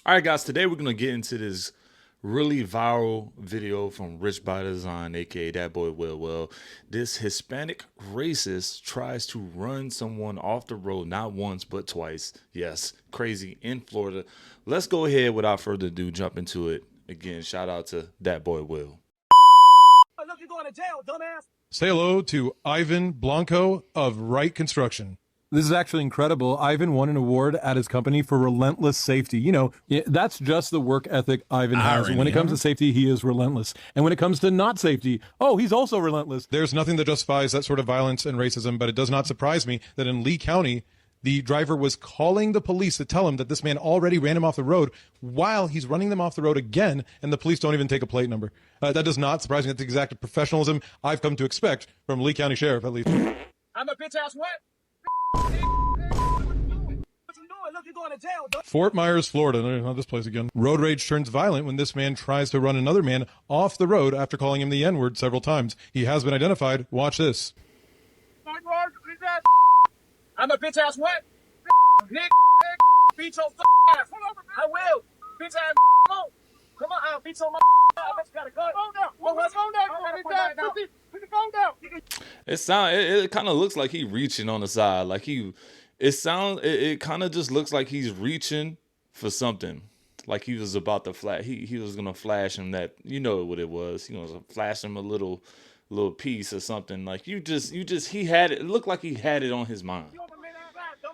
All right, guys, today we're going to get into this really viral video from Rich by Design, aka that boy Will. Well, this Hispanic racist tries to run someone off the road not once but twice. Yes, crazy in Florida. Let's go ahead without further ado, jump into it. Again, shout out to that boy Will. Look, you're going to jail, dumbass. Say hello to Ivan Blanco of Wright Construction. This is actually incredible. Ivan won an award at his company for relentless safety. You know, that's just the work ethic Ivan has. When it comes to safety, he is relentless. And when it comes to not safety, oh, he's also relentless. There's nothing that justifies that sort of violence and racism, but it does not surprise me that in Lee County, the driver was calling the police to tell him that this man already ran him off the road while he's running them off the road again, and the police don't even take a plate number. That does not surprise me. That's the exact professionalism I've come to expect from Lee County Sheriff, at least. I'm a bitch ass what? Look, you're going to jail, dumbass. Fort Myers, Florida. No, not this place again. Road rage turns violent when this man tries to run another man off the road after calling him the N-word several times. He has been identified. Watch this. I'm a bitch ass what? Nick, beat your ass. I will. Bitch ass. Come on, I'll beat your I bet you got a gun. Put the phone down. Put the phone down. It kind of looks like he reaching on the side. Like it kind of just looks like he's reaching for something. Like he was about to flash. He was gonna flash him that, you know what it was. He was gonna flash him a little piece or something. Like he had it. It looked like he had it on his mind. Look what you're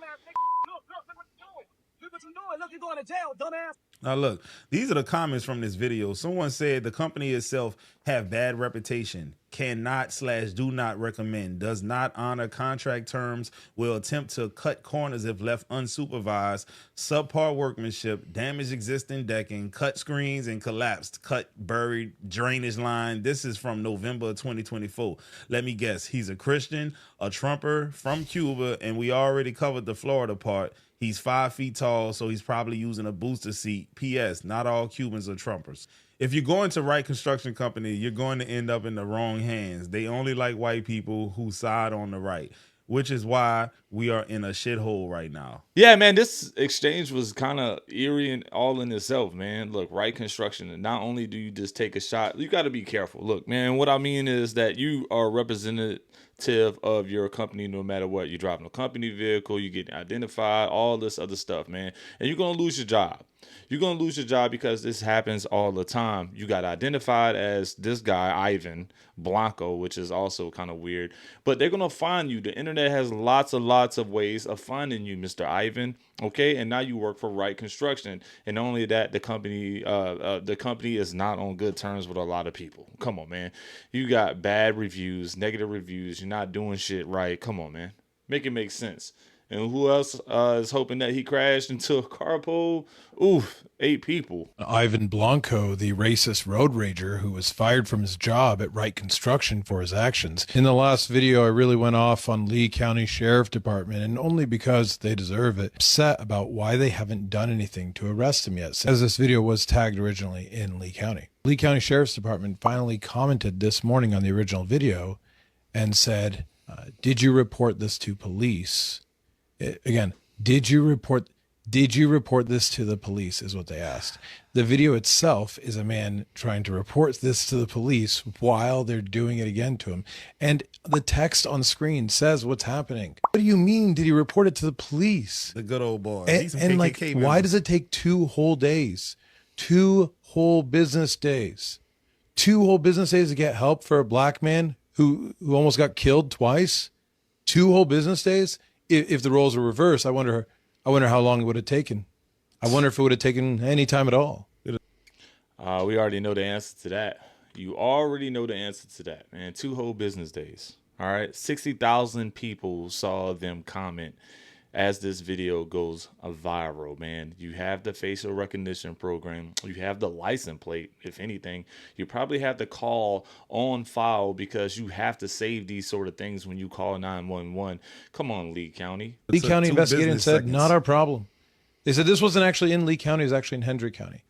doing. Look what you're doing. Look, you're going to jail, dumbass. Now look, these are the comments from this video. Someone said the company itself have bad reputation, cannot/do not recommend, does not honor contract terms, will attempt to cut corners if left unsupervised, subpar workmanship, damaged existing decking, cut screens and collapsed, cut buried drainage line. This is from November of 2024. Let me guess, he's a Christian, a Trumper from Cuba, and we already covered the Florida part. He's 5 feet tall, so he's probably using a booster seat. P.S. Not all Cubans are Trumpers. If you're going to Wright Construction Company, you're going to end up in the wrong hands. They only like white people who side on the right, which is why we are in a shithole right now. Yeah, man, this exchange was kind of eerie and all in itself, man. Look, Wright Construction, and not only do you just take a shot, you got to be careful. Look, man, what I mean is that you are representative of your company no matter what. You're driving a company vehicle, you get identified, all this other stuff, man. And you're going to lose your job. You're going to lose your job because this happens all the time. You got identified as this guy, Ivan Blanco, which is also kind of weird. But they're going to find you. The internet has lots of ways of finding you, Mr. Ivan. Okay, and now you work for Wright Construction. And not only that, the company is not on good terms with a lot of people. Come on, man. You got bad reviews, negative reviews. You're not doing shit right. Come on, man. Make it make sense. And who else is hoping that he crashed into a carpool? Oof, 8 people. Ivan Blanco, the racist road rager who was fired from his job at Wright Construction for his actions. In the last video, I really went off on Lee County Sheriff Department, and only because they deserve it. Upset about why they haven't done anything to arrest him yet, as this video was tagged originally in Lee County. Lee County Sheriff's Department finally commented this morning on the original video and said, did you report this to police? Again, did you report this to the police is what they asked. The video itself is a man trying to report this to the police while they're doing it again to him. And the text on screen says what's happening. What do you mean, did he report it to the police? The good old boy. And like, why does it take 2 whole days? 2 whole business days. 2 whole business days to get help for a black man who almost got killed twice? 2 whole business days? If the roles were reversed, I wonder how long it would have taken. I wonder if it would have taken any time at all. We already know the answer to that. You already know the answer to that, man. 2 whole business days. All right. 60,000 people saw them comment as this video goes viral, man. You have the facial recognition program. You have the license plate. If anything, you probably have the call on file because you have to save these sort of things when you call 911. Come on, Lee County. Lee County investigated and said, not our problem. They said this wasn't actually in Lee County. It was actually in Hendry County.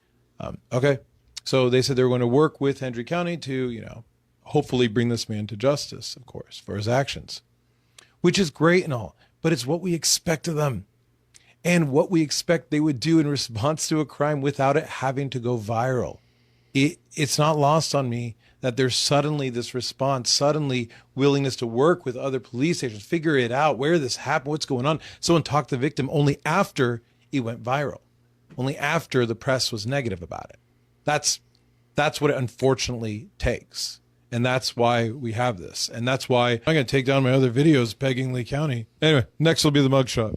Okay. So they said they were going to work with Hendry County to, hopefully bring this man to justice, of course, for his actions, which is great and all. But it's what we expect of them. and what we expect they would do in response to a crime without it having to go viral. It's not lost on me that there's suddenly this response, suddenly willingness to work with other police stations, figure it out, where this happened, what's going on. Someone talked to the victim only after it went viral, only after the press was negative about it. That's what it unfortunately takes. And that's why we have this. And that's why I'm going to take down my other videos pegging Lee County. Anyway, next will be the mugshot.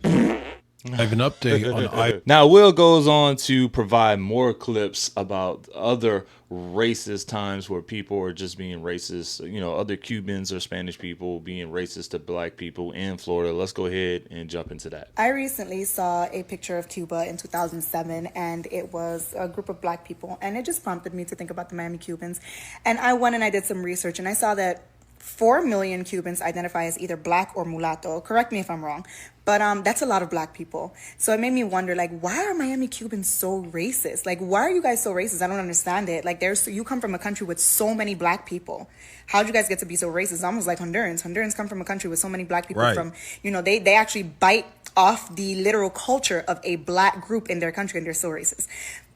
I have an update on Now, Will goes on to provide more clips about other racist times where people are just being racist. You know, other Cubans or Spanish people being racist to black people in Florida. Let's go ahead and jump into that. I recently saw a picture of Cuba in 2007, and it was a group of black people. And it just prompted me to think about the Miami Cubans. And I went and I did some research, and I saw that 4 million Cubans identify as either black or mulatto. Correct me if I'm wrong, but that's a lot of black people. So it made me wonder, like, why are Miami Cubans so racist? Like, why are you guys so racist? I don't understand it. Like, you come from a country with so many black people. How'd you guys get to be so racist? It's almost like Hondurans. Hondurans come from a country with so many black people. Right. From, you know, they actually bite off the literal culture of a black group in their country, and they're so racist.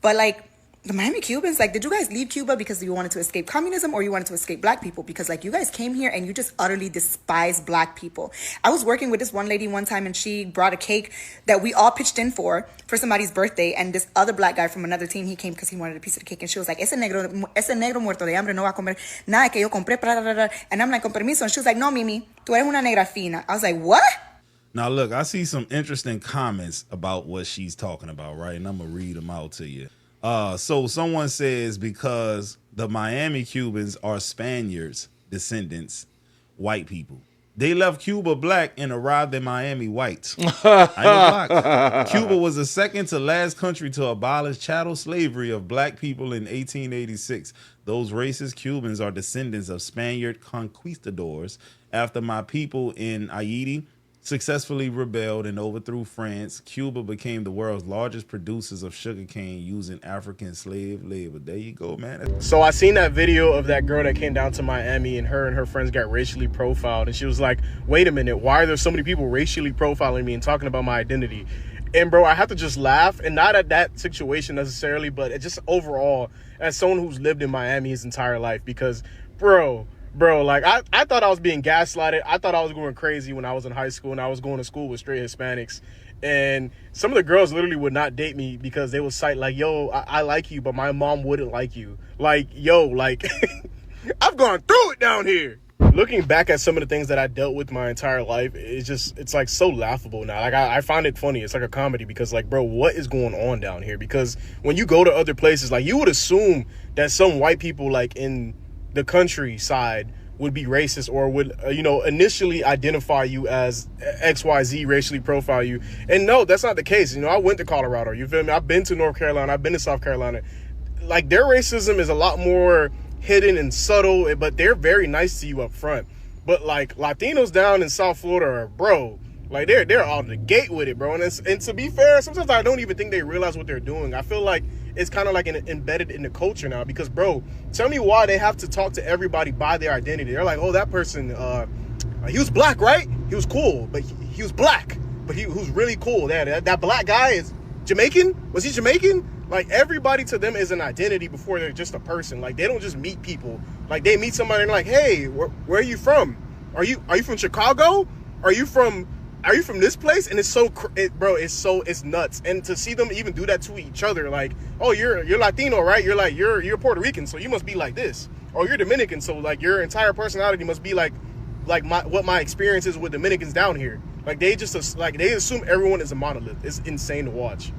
But like, the Miami Cubans, like, did you guys leave Cuba because you wanted to escape communism, or you wanted to escape black people? Because, like, you guys came here and you just utterly despise black people. I was working with this one lady one time, and she brought a cake that we all pitched in for somebody's birthday. And this other black guy from another team, he came because he wanted a piece of the cake. And she was like, ese negro muerto de hambre no va a comer nada que yo compré. And I'm like, con permiso. And she was like, no, Mimi, tú eres una negra fina. I was like, what? Now, look, I see some interesting comments about what she's talking about, right? And I'm going to read them out to you. So someone says because the Miami Cubans are Spaniards, descendants, white people. They left Cuba black and arrived in Miami white. I know black. Cuba was the second to last country to abolish chattel slavery of black people in 1886. Those racist Cubans are descendants of Spaniard conquistadors. After my people in Haiti successfully rebelled and overthrew France, Cuba became the world's largest producers of sugarcane using African slave labor. There you go, man. So I seen that video of that girl that came down to Miami, and her friends got racially profiled, and she was like, wait a minute, why are there so many people racially profiling me and talking about my identity? And bro, I have to just laugh, and not at that situation necessarily, but it just overall as someone who's lived in Miami his entire life, because bro, like, I thought I was being gaslighted. I thought I was going crazy when I was in high school, and I was going to school with straight Hispanics. And some of the girls literally would not date me because they would cite, like, yo, I like you, but my mom wouldn't like you. Like, yo, like, I've gone through it down here. Looking back at some of the things that I dealt with my entire life, it's like so laughable now. Like, I find it funny. It's like a comedy because, like, bro, what is going on down here? Because when you go to other places, like, you would assume that some white people, like, in the countryside would be racist or would, initially identify you as XYZ, racially profile you. And no, that's not the case. I went to Colorado, you feel me? I've been to North Carolina, I've been to South Carolina. Like, their racism is a lot more hidden and subtle, but they're very nice to you up front. But like, Latinos down in South Florida are, bro, like, they're out the gate with it, bro. And to be fair, sometimes I don't even think they realize what they're doing. I feel like it's kind of like embedded in the culture now, because, bro, tell me why they have to talk to everybody by their identity. They're like, oh, that person, he was black, right? He was cool, but he was black, but he was really cool. That black guy is Jamaican? Was he Jamaican? Like, everybody to them is an identity before they're just a person. Like, they don't just meet people. Like, they meet somebody and like, hey, where are you from? Are you from Chicago? Are you from this place? And it's so, it's nuts. And to see them even do that to each other, like, oh, you're Latino, right? You're Puerto Rican, so you must be like this. Or you're Dominican, so like your entire personality must be like what my experience is with Dominicans down here. Like, they assume everyone is a monolith. It's insane to watch.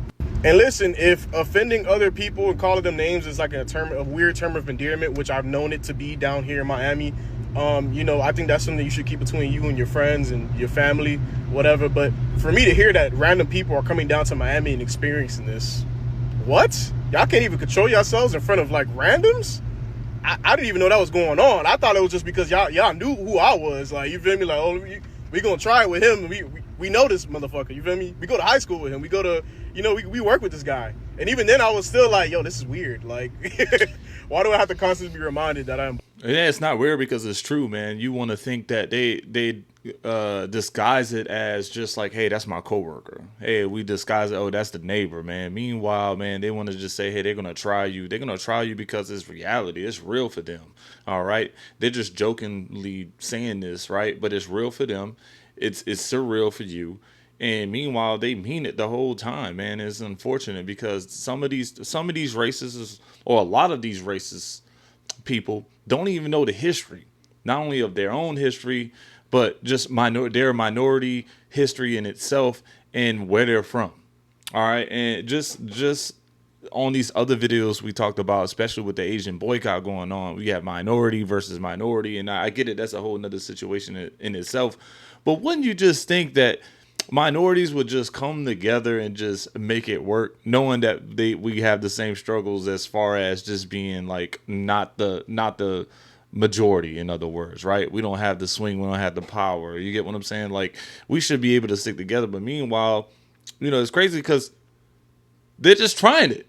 And listen, if offending other people and calling them names is like a weird term of endearment, which I've known it to be down here in Miami, I think that's something you should keep between you and your friends and your family, whatever. But for me to hear that random people are coming down to Miami and experiencing this, what? Y'all can't even control yourselves in front of like randoms? I didn't even know that was going on. I thought it was just because y'all knew who I was. Like, you feel me? Like, oh, we gonna try it with him. We know this motherfucker. You feel me? We go to high school with him. We go to, we work with this guy. And even then I was still like, yo, this is weird. Like, why do I have to constantly be reminded that I'm... Yeah, it's not weird because it's true, man. You want to think that they disguise it as just like, hey, that's my coworker. Hey, we disguise it, oh, that's the neighbor, man. Meanwhile, man, they want to just say, hey, they're gonna try you. They're gonna try you because it's reality. It's real for them. All right. They're just jokingly saying this, right? But it's real for them. It's surreal for you. And meanwhile, they mean it the whole time, man. It's unfortunate because some of these racists, or a lot of these racist people, don't even know the history, not only of their own history, but just their minority history in itself and where they're from. All right, and just on these other videos we talked about, especially with the Asian boycott going on, we have minority versus minority, and I get it, that's a whole nother situation in itself. But wouldn't you just think that minorities would just come together and just make it work, knowing that we have the same struggles as far as just being like not the majority, in other words, right? We don't have the swing, we don't have the power. You get what I'm saying? Like, we should be able to stick together. But meanwhile, it's crazy because they're just trying it.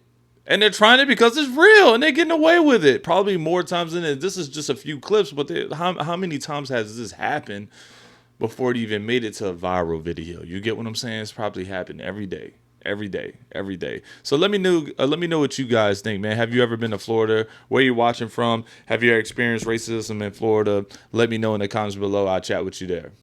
And they're trying it because it's real, and they're getting away with it. Probably more times than it. This is just a few clips, but how many times has this happened before it even made it to a viral video? You get what I'm saying? It's probably happened every day, every day, every day. So let me know what you guys think, man. Have you ever been to Florida? Where you watching from? Have you ever experienced racism in Florida? Let me know in the comments below. I'll chat with you there.